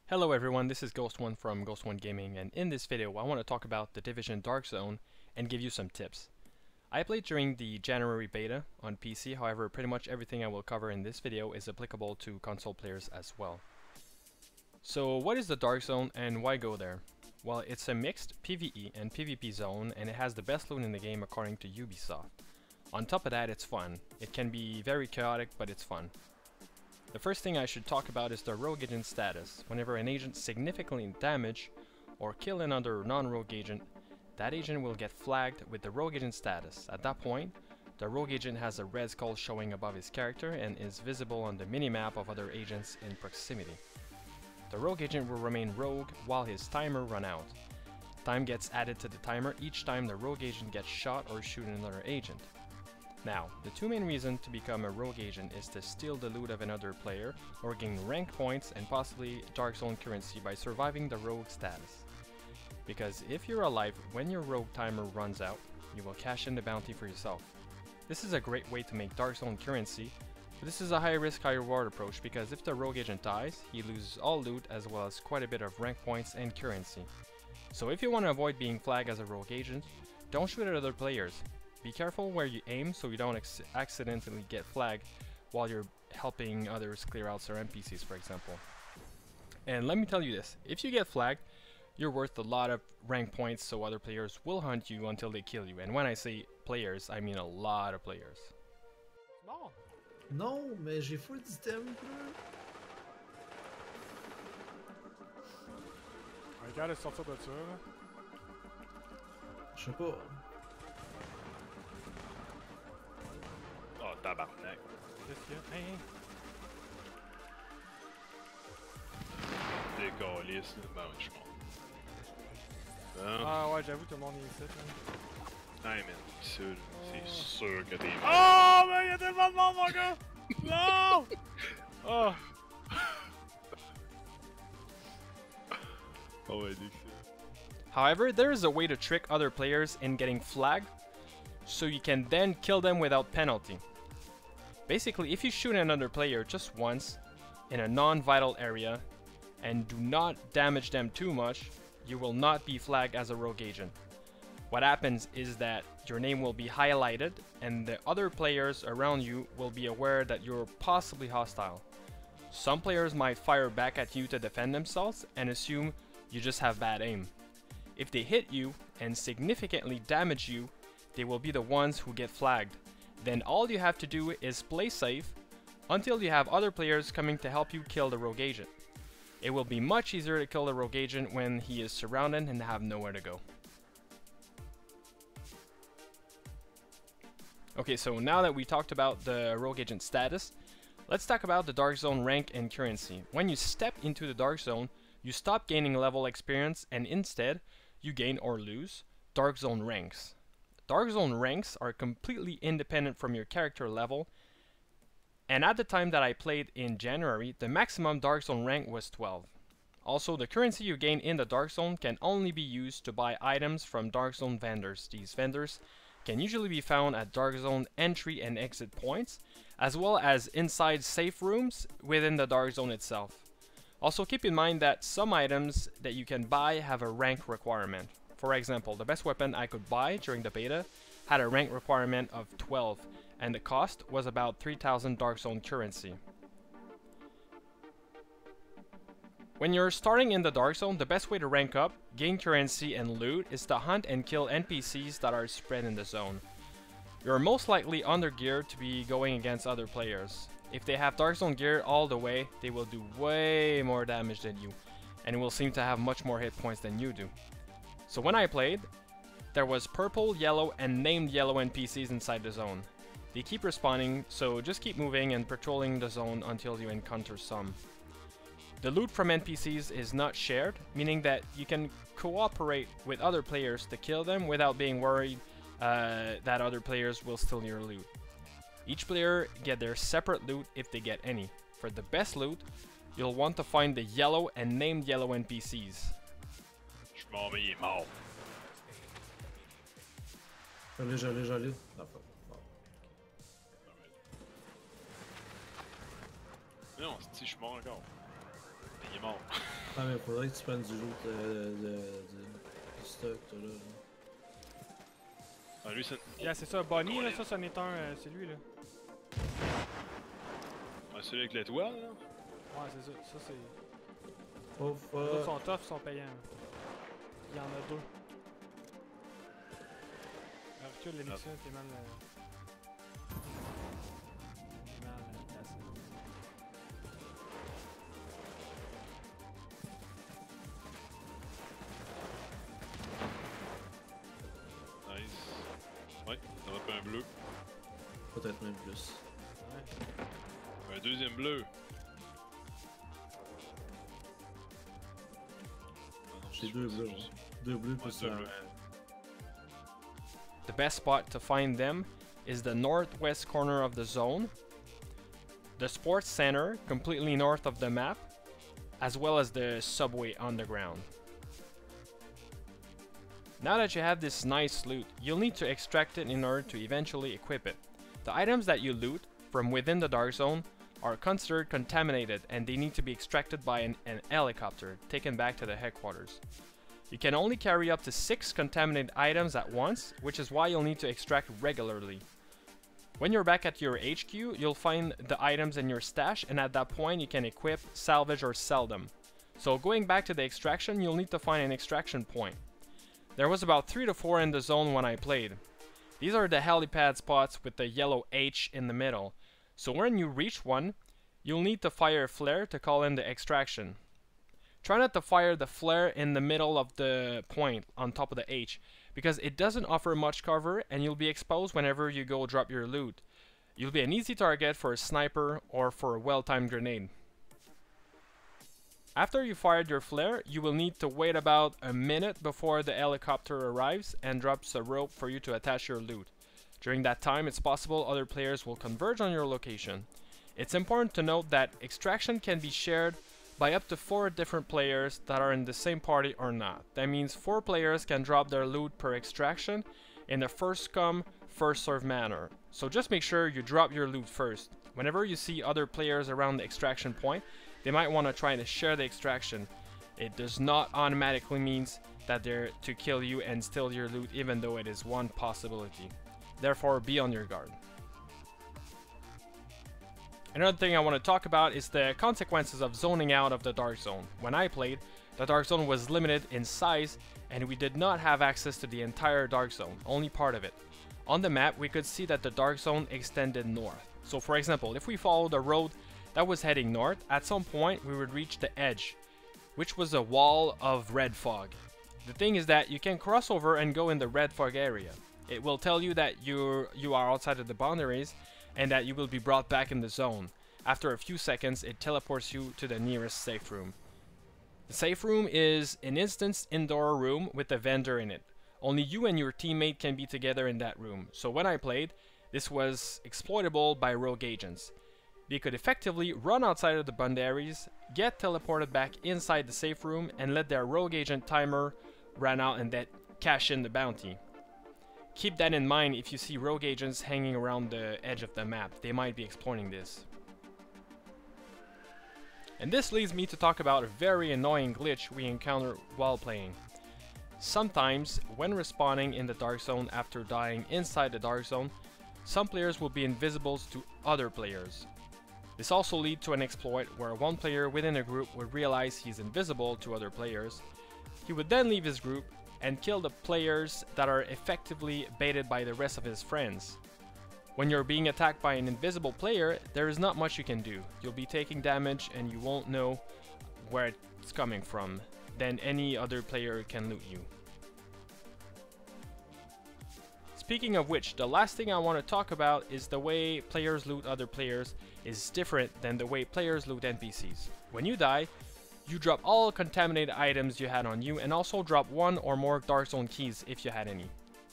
Hello everyone, this is Ghost1 from Ghost1 Gaming, and in this video I want to talk about the Division Dark Zone and give you some tips. I played during the January beta on PC, however pretty much everything I will cover in this video is applicable to console players as well. So what is the Dark Zone and why go there? Well, it's a mixed PvE and PvP zone and it has the best loot in the game according to Ubisoft. On top of that, it's fun. It can be very chaotic, but it's fun. The first thing I should talk about is the rogue agent status. Whenever an agent significantly damage or kill another non-rogue agent, that agent will get flagged with the rogue agent status. At that point, the rogue agent has a red skull showing above his character and is visible on the minimap of other agents in proximity. The rogue agent will remain rogue while his timer runs out. Time gets added to the timer each time the rogue agent gets shot or shoot another agent. Now, the two main reasons to become a rogue agent is to steal the loot of another player or gain rank points and possibly Dark Zone currency by surviving the rogue status. Because if you're alive when your rogue timer runs out, you will cash in the bounty for yourself. This is a great way to make Dark Zone currency, but this is a high risk, high reward approach because if the rogue agent dies, he loses all loot as well as quite a bit of rank points and currency. So if you want to avoid being flagged as a rogue agent, don't shoot at other players. Be careful where you aim so you don't accidentally get flagged while you're helping others clear out their NPCs, for example. And let me tell you this, if you get flagged, you're worth a lot of rank points, so other players will hunt you until they kill you. And when I say players, I mean a lot of players. Non! Non, mais j'ai full d'items. Regarde, sortir de ça, là. Je sais pas. Oh, tabarnak. Qu'est-ce qu'il y a? Hein? Décalisse, là. Ben, je suis mort. Non. Ah ouais, j'avoue, tout le monde est ici, là. Hey, man, c'est sûr que t'es mort. Oh, mais il y a tellement de monde, mon gars! Non! Oh! Oh, ouais, However, there is a way to trick other players in getting flagged, so you can then kill them without penalty. Basically, if you shoot another player just once in a non-vital area and do not damage them too much, you will not be flagged as a rogue agent. What happens is that your name will be highlighted and the other players around you will be aware that you're possibly hostile. Some players might fire back at you to defend themselves and assume you just have bad aim. If they hit you and significantly damage you, they will be the ones who get flagged. Then all you have to do is play safe until you have other players coming to help you kill the rogue agent. It will be much easier to kill the rogue agent when he is surrounded and have nowhere to go. Okay, so now that we talked about the rogue agent status, let's talk about the Dark Zone rank and currency. When you step into the Dark Zone, you stop gaining level experience and instead, you gain or lose Dark Zone ranks. Dark Zone ranks are completely independent from your character level, and at the time that I played in January, the maximum Dark Zone rank was 12. Also, the currency you gain in the Dark Zone can only be used to buy items from Dark Zone vendors. These vendors can usually be found at Dark Zone entry and exit points, as well as inside safe rooms within the Dark Zone itself. Also, keep in mind that some items that you can buy have a rank requirement. For example, the best weapon I could buy during the beta had a rank requirement of 12, and the cost was about 3,000 Dark Zone currency. When you're starting in the Dark Zone, the best way to rank up, gain currency and loot is to hunt and kill NPCs that are spread in the zone. You're most likely under geared to be going against other players. If they have Dark Zone gear all the way, they will do way more damage than you, and will seem to have much more hit points than you do. So when I played, there was purple, yellow, and named yellow NPCs inside the zone. They keep respawning, so just keep moving and patrolling the zone until you encounter some. The loot from NPCs is not shared, meaning that you can cooperate with other players to kill them without being worried that other players will steal your loot. Each player get their separate loot if they get any. For the best loot, you'll want to find the yellow and named yellow NPCs. Je suis mort, mais il est mort. J'allais. Non, si je suis mort encore. Il est mort. Ah, mais faudrait que tu prennes du loot du stock, toi, là. Ah, lui, c'est. Yeah, c'est ça, Bonnie, là, ça, c'en est un, c'est lui, là. Ah, celui avec l'étoile, là. Ouais, c'est ça, ça, c'est... Oh Les autres fuck! sont tough, sont payants. Il y en a deux. Recule l'Hellnixia, t'es mal... T'es mal placé. Nice. Ouais, ça va pas un bleu. Peut-être même plus. Ouais. Un deuxième bleu. J'ai deux bleus, hein. Deux bleus plus deux un. bleus. The best spot to find them is the northwest corner of the zone, the sports center completely north of the map, as well as the subway underground. Now that you have this nice loot, you'll need to extract it in order to eventually equip it. The items that you loot from within the dark zone are considered contaminated and they need to be extracted by an helicopter taken back to the headquarters. You can only carry up to 6 contaminated items at once, which is why you'll need to extract regularly. When you're back at your HQ, you'll find the items in your stash, and at that point you can equip, salvage, or sell them. So going back to the extraction, you'll need to find an extraction point. There was about 3 to 4 in the zone when I played. These are the helipad spots with the yellow H in the middle. So when you reach one, you'll need to fire a flare to call in the extraction. Try not to fire the flare in the middle of the point on top of the H, because it doesn't offer much cover and you'll be exposed whenever you go drop your loot. You'll be an easy target for a sniper or for a well-timed grenade. After you fired your flare, you will need to wait about a minute before the helicopter arrives and drops a rope for you to attach your loot. During that time, it's possible other players will converge on your location. It's important to note that extraction can be shared by up to 4 different players that are in the same party or not. That means 4 players can drop their loot per extraction in a first come, first served manner. So just make sure you drop your loot first. Whenever you see other players around the extraction point, they might want to try to share the extraction. It does not automatically mean that they're to kill you and steal your loot, even though it is one possibility. Therefore, be on your guard. Another thing I want to talk about is the consequences of zoning out of the dark zone. When I played, the dark zone was limited in size and we did not have access to the entire dark zone, only part of it. On the map, we could see that the dark zone extended north. So for example, if we followed a road that was heading north, at some point we would reach the edge, which was a wall of red fog. The thing is that you can cross over and go in the red fog area. It will tell you that you are outside of the boundaries and that you will be brought back in the zone. After a few seconds, it teleports you to the nearest safe room. The safe room is an instance indoor room with a vendor in it. Only you and your teammate can be together in that room. So when I played, this was exploitable by rogue agents. They could effectively run outside of the boundaries, get teleported back inside the safe room, and let their rogue agent timer run out and then cash in the bounty. Keep that in mind if you see rogue agents hanging around the edge of the map. They might be exploiting this. And this leads me to talk about a very annoying glitch we encounter while playing. Sometimes, when respawning in the dark zone after dying inside the dark zone, some players will be invisible to other players. This also leads to an exploit where one player within a group would realize he's invisible to other players. He would then leave his group and kill the players that are effectively baited by the rest of his friends. When you're being attacked by an invisible player, there is not much you can do. You'll be taking damage and you won't know where it's coming from. Then any other player can loot you. Speaking of which, the last thing I want to talk about is the way players loot other players is different than the way players loot NPCs. When you die, you drop all contaminated items you had on you and also drop 1 or more Dark Zone keys if you had any.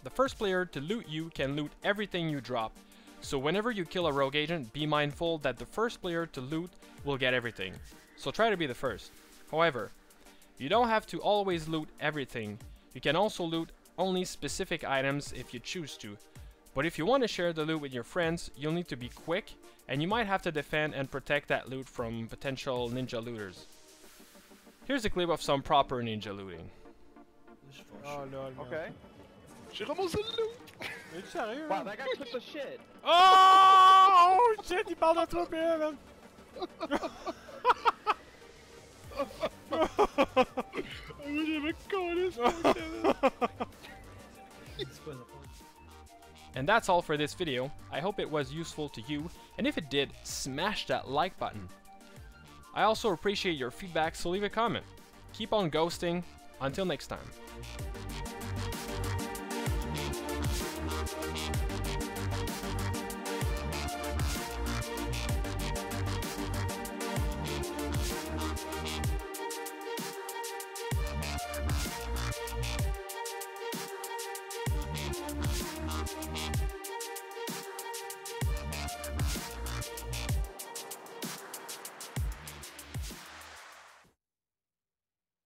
The first player to loot you can loot everything you drop, so whenever you kill a rogue agent, be mindful that the first player to loot will get everything. So try to be the first. However, you don't have to always loot everything. You can also loot only specific items if you choose to. But if you want to share the loot with your friends, you'll need to be quick and you might have to defend and protect that loot from potential ninja looters. Here's a clip of some proper ninja looting. Oh lol. merde. Okay. J'ai ramassé le loot. Es-tu sérieux? Wow, man? that guy took the shit. Oh! Oh shit, il parle de toi, PA, man! Ah oui, j'avais collé ce truc. And that's all for this video. I hope it was useful to you, and if it did, smash that like button. I also appreciate your feedback, so leave a comment. Keep on ghosting. Until next time.